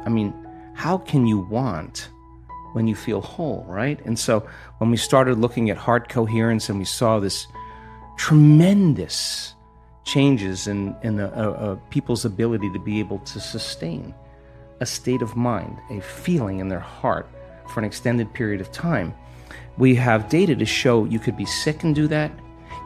I mean, how can you want when you feel whole, right? And so when we started looking at heart coherence and we saw this tremendous changes in people's ability to be able to sustain a state of mind, a feeling in their heart for an extended period of time, we have data to show you could be sick and do that.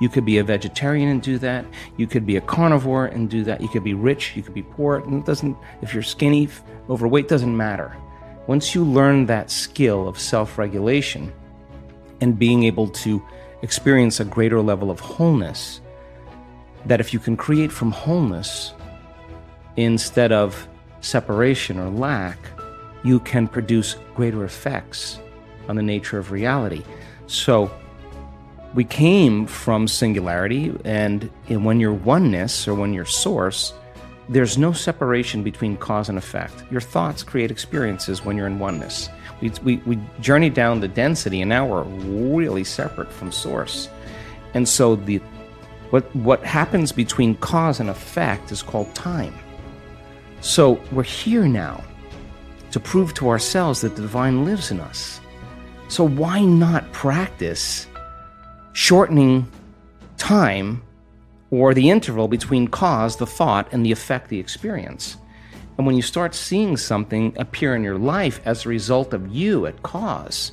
You could be a vegetarian and do that. You could be a carnivore and do that. You could be rich, you could be poor. And it doesn't, if you're skinny, overweight, doesn't matter. Once you learn that skill of self-regulation and being able to experience a greater level of wholeness, that if you can create from wholeness instead of separation or lack, you can produce greater effects on the nature of reality. So we came from singularity, and when you're oneness or when you're source, there's no separation between cause and effect. Your thoughts create experiences when you're in oneness. We journeyed down the density, and now we're really separate from source. And so what happens between cause and effect is called time. So we're here now to prove to ourselves that the divine lives in us. So why not practice shortening time or the interval between cause, the thought, and the effect, the experience? And when you start seeing something appear in your life as a result of you at cause,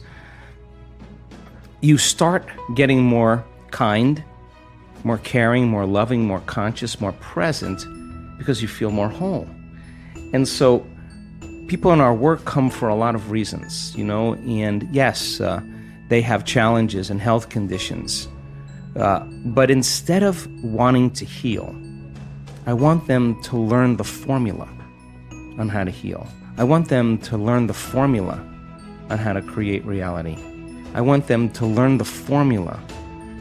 you start getting more kind, more caring, more loving, more conscious, more present, because you feel more whole. And so people in our work come for a lot of reasons, and yes, they have challenges and health conditions. But instead of wanting to heal, I want them to learn the formula on how to heal. I want them to learn the formula on how to create reality. I want them to learn the formula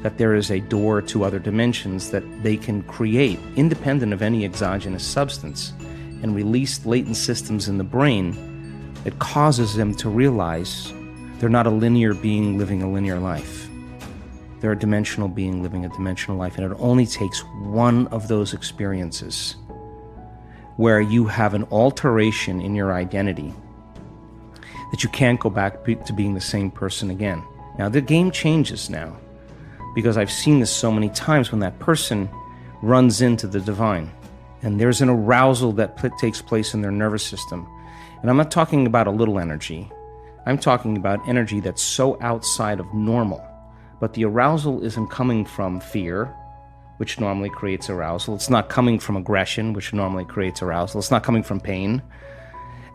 that there is a door to other dimensions that they can create independent of any exogenous substance and release latent systems in the brain that causes them to realize they're not a linear being living a linear life. They're a dimensional being living a dimensional life, and it only takes one of those experiences where you have an alteration in your identity that you can't go back to being the same person again. Now, the game changes now, because I've seen this so many times when that person runs into the divine, and there's an arousal that takes place in their nervous system. And I'm not talking about a little energy. I'm talking about energy that's so outside of normal. But the arousal isn't coming from fear, which normally creates arousal. It's not coming from aggression, which normally creates arousal. It's not coming from pain.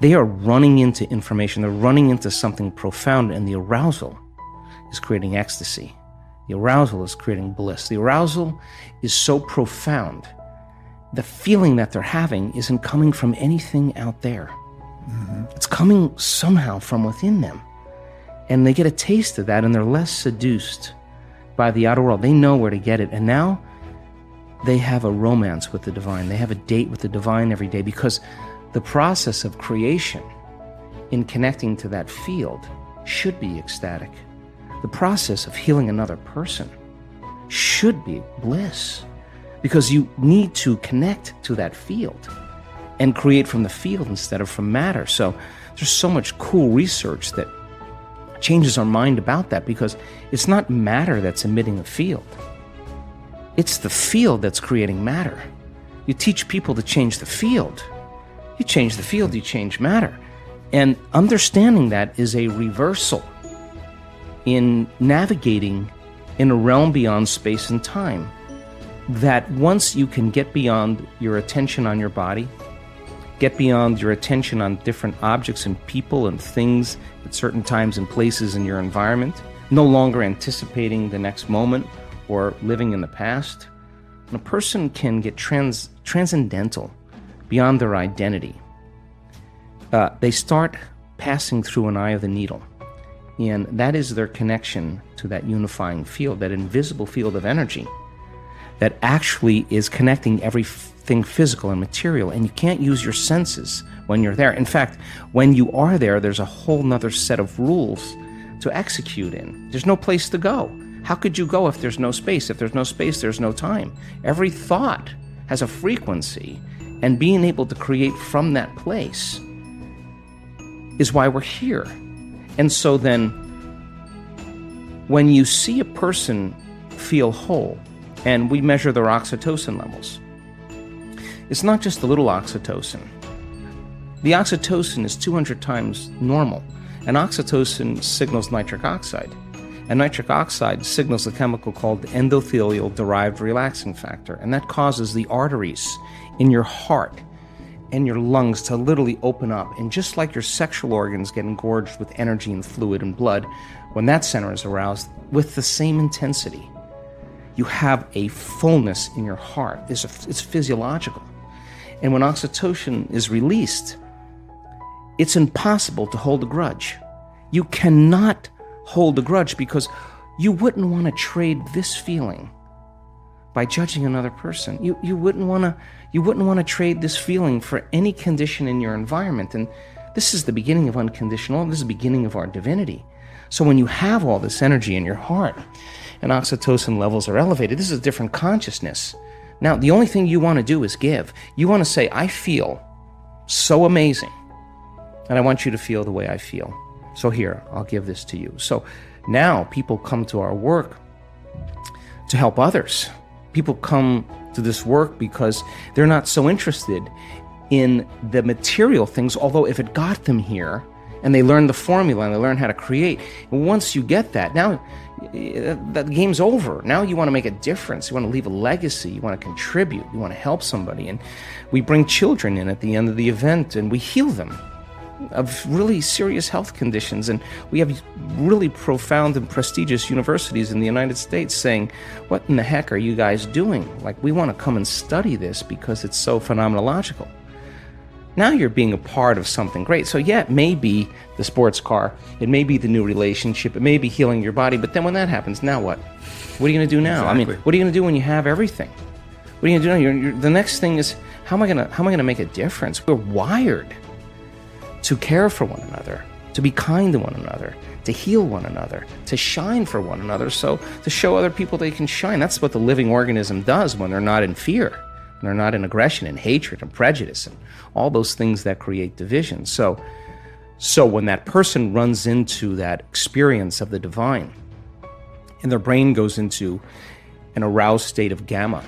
They are running into information. They're running into something profound, and the arousal is creating ecstasy. The arousal is creating bliss. The arousal is so profound. The feeling that they're having isn't coming from anything out there. Mm-hmm. It's coming somehow from within them. And they get a taste of that, and they're less seduced by the outer world. They know where to get it. And now they have a romance with the divine. They have a date with the divine every day, because the process of creation in connecting to that field should be ecstatic. The process of healing another person should be bliss, because you need to connect to that field and create from the field instead of from matter. So there's so much cool research that changes our mind about that, because it's not matter that's emitting a field. It's the field that's creating matter. You teach people to change the field. You change the field, you change matter. And understanding that is a reversal in navigating in a realm beyond space and time. That once you can get beyond your attention on your body, get beyond your attention on different objects and people and things at certain times and places in your environment, no longer anticipating the next moment or living in the past, when a person can get transcendental beyond their identity, they start passing through an eye of the needle. And that is their connection to that unifying field, that invisible field of energy that actually is connecting everything physical and material. And you can't use your senses when you're there. In fact, when you are there, there's a whole nother set of rules to execute in. There's no place to go. How could you go if there's no space? If there's no space, there's no time. Every thought has a frequency, and being able to create from that place is why we're here. And so then, when you see a person feel whole, and we measure their oxytocin levels, it's not just the little oxytocin. The oxytocin is 200 times normal, and oxytocin signals nitric oxide. And nitric oxide signals a chemical called endothelial-derived relaxing factor, and that causes the arteries in your heart and your lungs to literally open up. And just like your sexual organs get engorged with energy and fluid and blood, when that center is aroused, with the same intensity, you have a fullness in your heart. It's physiological. And when oxytocin is released, it's impossible to hold a grudge. You cannot hold a grudge because you wouldn't want to trade this feeling by judging another person. You wouldn't want to trade this feeling for any condition in your environment. And this is the beginning of unconditional love. This is the beginning of our divinity. So when you have all this energy in your heart and oxytocin levels are elevated, this is a different consciousness. Now, the only thing you want to do is give. You want to say, I feel so amazing, and I want you to feel the way I feel. So here, I'll give this to you. So now people come to our work to help others. People come to this work because they're not so interested in the material things, although if it got them here, and they learn the formula and they learn how to create, and once you get that, now that game's over. Now you want to make a difference. You want to leave a legacy. You want to contribute. You want to help somebody. And we bring children in at the end of the event, and we heal them of really serious health conditions. And we have really profound and prestigious universities in the United States saying, what in the heck are you guys doing? Like, we want to come and study this because it's so phenomenological. Now you're being a part of something great. So yeah, it may be the sports car, it may be the new relationship, it may be healing your body, but then when that happens, now what? What are you going to do now? Exactly. I mean, what are you going to do when you have everything? What are you going to do now? The next thing is, how am I going to make a difference? We're wired to care for one another, to be kind to one another, to heal one another, to shine for one another, so to show other people they can shine. That's what the living organism does when they're not in fear. They're not in aggression and hatred and prejudice and all those things that create division. So when that person runs into that experience of the divine and their brain goes into an aroused state of gamma,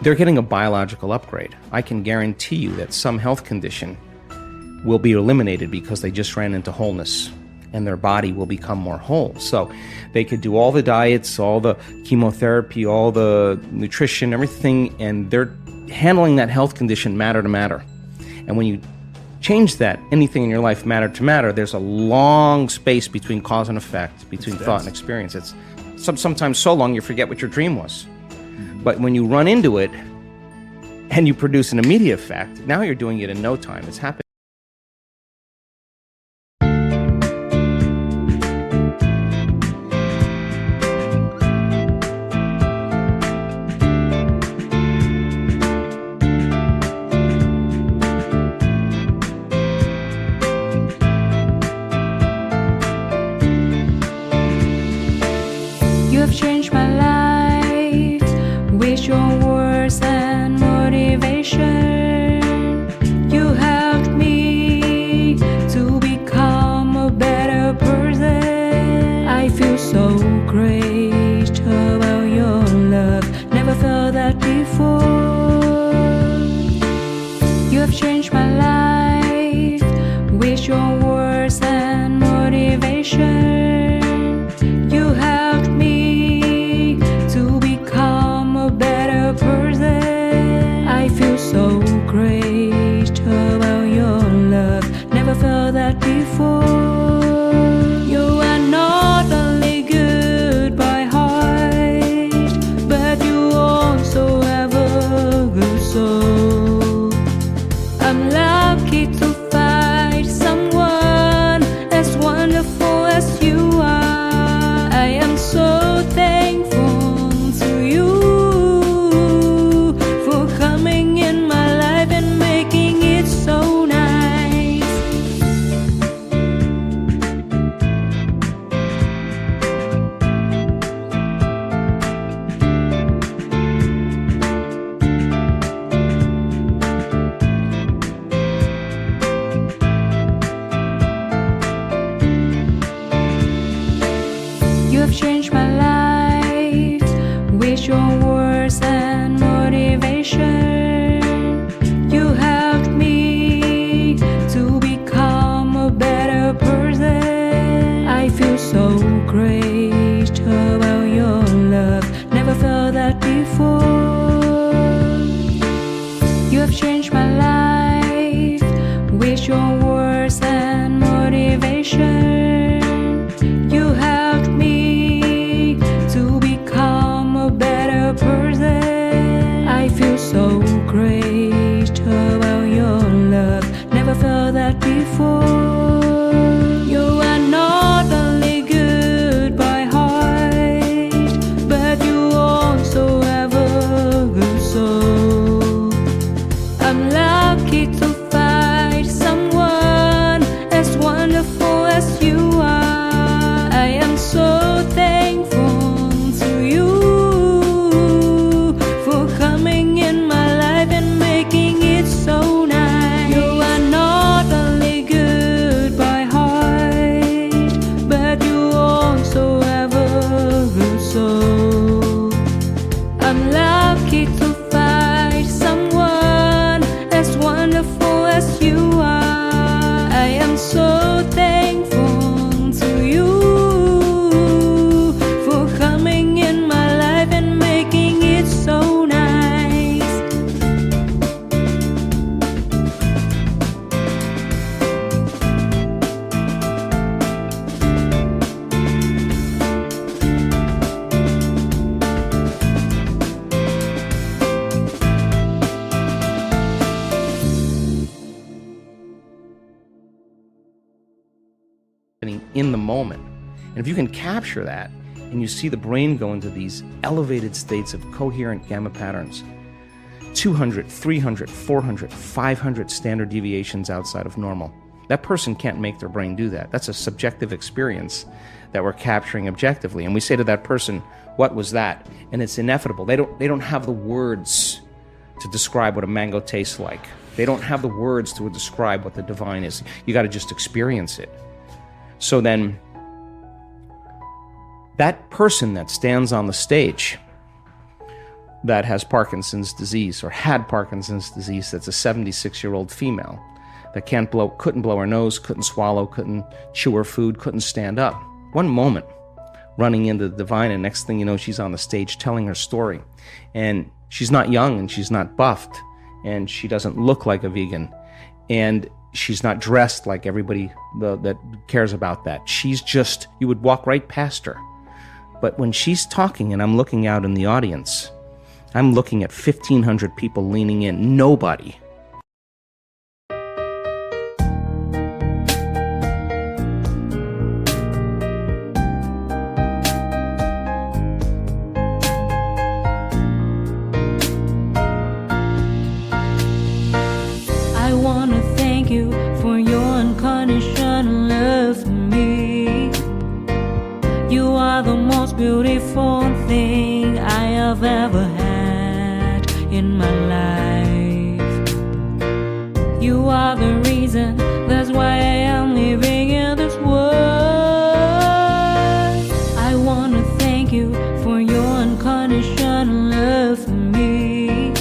they're getting a biological upgrade. I can guarantee you that some health condition will be eliminated because they just ran into wholeness, and their body will become more whole. So they could do all the diets, all the chemotherapy, all the nutrition, everything, and they're handling that health condition matter to matter. And when you change that, anything in your life matter to matter, there's a long space between cause and effect, between thought and experience. It's sometimes so long you forget what your dream was. But when you run into it and you produce an immediate effect, now you're doing it in no time. It's happening. You have changed my life with your words and motivation. You helped me to become a better person. I feel so great about your love. Never felt that before. You have changed my life with your words and motivation. You helped me to become a better person. I feel so great about your love. Never felt that before. You are not only good by heart, but you also have a good soul. I'm lucky to find someone as wonderful as you are. I am so thankful to you for coming in my life and making it so nice. have changed my life with your words and motivation. You helped me to become a better person. I feel so great about your love. Never felt that before. You have changed my life with your words and motivation. You helped me to become a better person. I feel so great about your love. Never felt that before. You are not only good by heart, but you also have a good soul. I'm lucky to find someone as wonderful as you are. I am so thankful to you for coming in my life and making it so nice. You are not only good by heart, but you also have a good soul. I'm lucky to find someone as wonderful as you are. I am so thankful to you for coming in my life and making it so nice. In the moment. And if you can capture that and you see the brain go into these elevated states of coherent gamma patterns, 200, 300, 400, 500 standard deviations outside of normal, that person can't make their brain do that. That's a subjective experience that we're capturing objectively. And we say to that person, what was that? And it's ineffable. They don't have the words to describe what a mango tastes like. They don't have the words to describe what the divine is. You got to just experience it. So then, that person that stands on the stage that has Parkinson's disease or had Parkinson's disease, that's a 76-year-old female that couldn't blow her nose, couldn't swallow, couldn't chew her food, couldn't stand up. One moment, running into the divine, and next thing you know, she's on the stage telling her story. And she's not young, and she's not buffed, and she doesn't look like a vegan. And she's not dressed like everybody that cares about that. She's just, you would walk right past her. But when she's talking and I'm looking out in the audience, I'm looking at 1,500 people leaning in. Nobody. I wanna thank you for your unconditional love for me. You are the most beautiful thing I have ever had in my life. You are the reason, that's why I am living in this world. I wanna thank you for your unconditional love for me.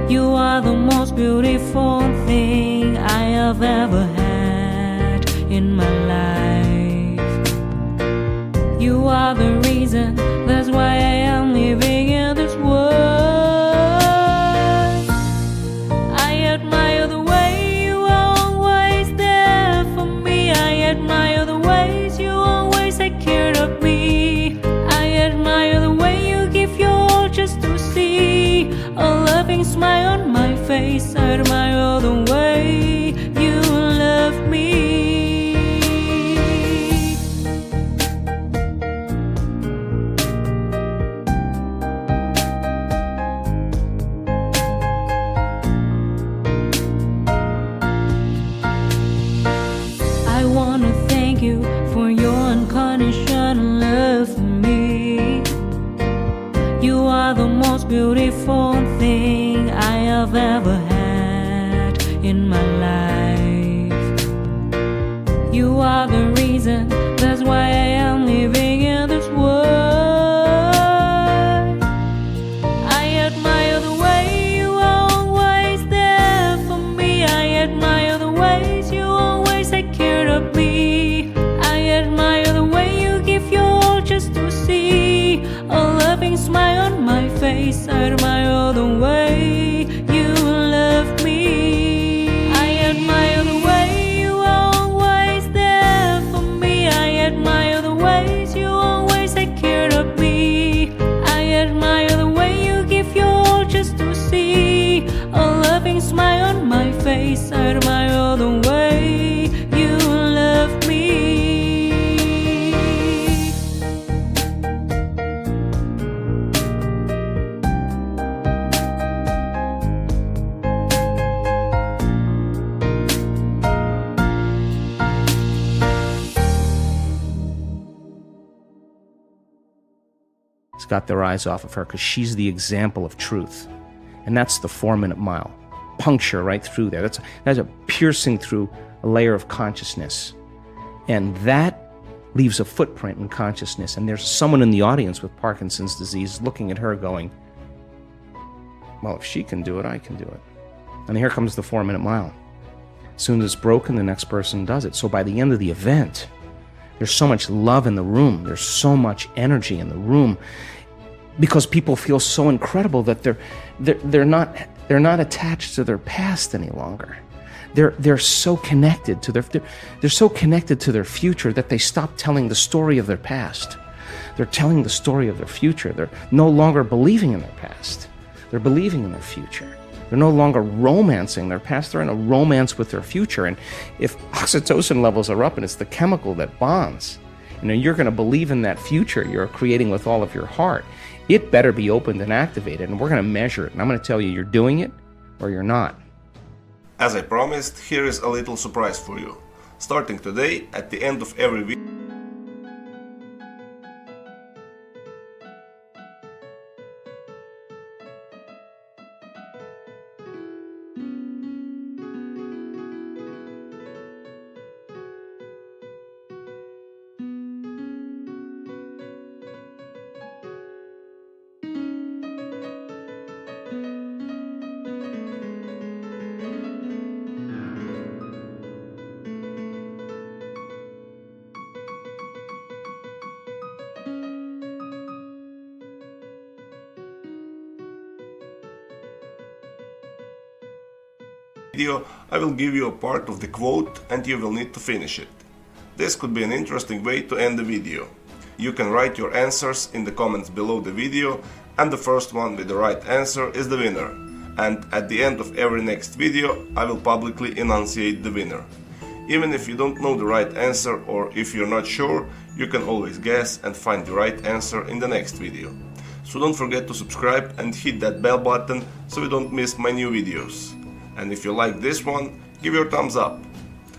You are the most beautiful thing I have ever had in my life. You are the reason, that's why I am living in this world. I admire the way you are always there for me. I admire the ways you always take care of me. I admire the way you give your all just to see a loving smile on my face. I admire the way you love me. I wanna thank you for your unconditional love for me. You are the most beautiful thing I have ever had in my life. You are the reason, that's why I am living in smile the way you love me. Got their eyes off of her because she's the example of truth. And that's the 4-minute mile. Puncture right through there. That's a piercing through a layer of consciousness. And that leaves a footprint in consciousness. And there's someone in the audience with Parkinson's disease looking at her going, well, if she can do it, I can do it. And here comes the 4-minute mile. As soon as it's broken, the next person does it. So by the end of the event, there's so much love in the room. There's so much energy in the room because people feel so incredible that they're not attached to their past any longer. They're so connected to they're so connected to their future that they stop telling the story of their past. They're telling the story of their future. They're no longer believing in their past. They're believing in their future. They're no longer romancing their past. They're in a romance with their future. And if oxytocin levels are up and it's the chemical that bonds, you're going to believe in that future you're creating with all of your heart. It better be opened and activated, and we're going to measure it. And I'm going to tell you, you're doing it or you're not. As I promised, here is a little surprise for you. Starting today, at the end of every video, I will give you a part of the quote and you will need to finish it. This could be an interesting way to end the video. You can write your answers in the comments below the video, and the first one with the right answer is the winner. And at the end of every next video I will publicly enunciate the winner. Even if you don't know the right answer, or if you're not sure, you can always guess and find the right answer in the next video. So don't forget to subscribe and hit that bell button so you don't miss my new videos. And if you like this one, give your thumbs up.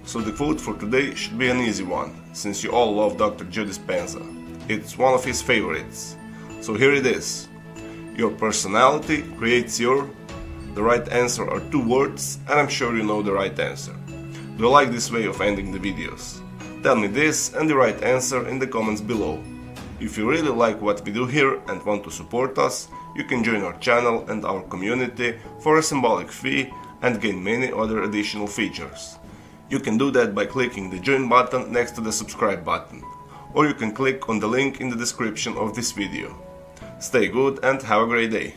So the quote for today should be an easy one, since you all love Dr. Joe Dispenza. It's one of his favorites. So here it is. Your personality creates your... The right answer are 2 words, and I'm sure you know the right answer. Do you like this way of ending the videos? Tell me this and the right answer in the comments below. If you really like what we do here and want to support us, you can join our channel and our community for a symbolic fee and gain many other additional features. You can do that by clicking the join button next to the subscribe button, or you can click on the link in the description of this video. Stay good and have a great day.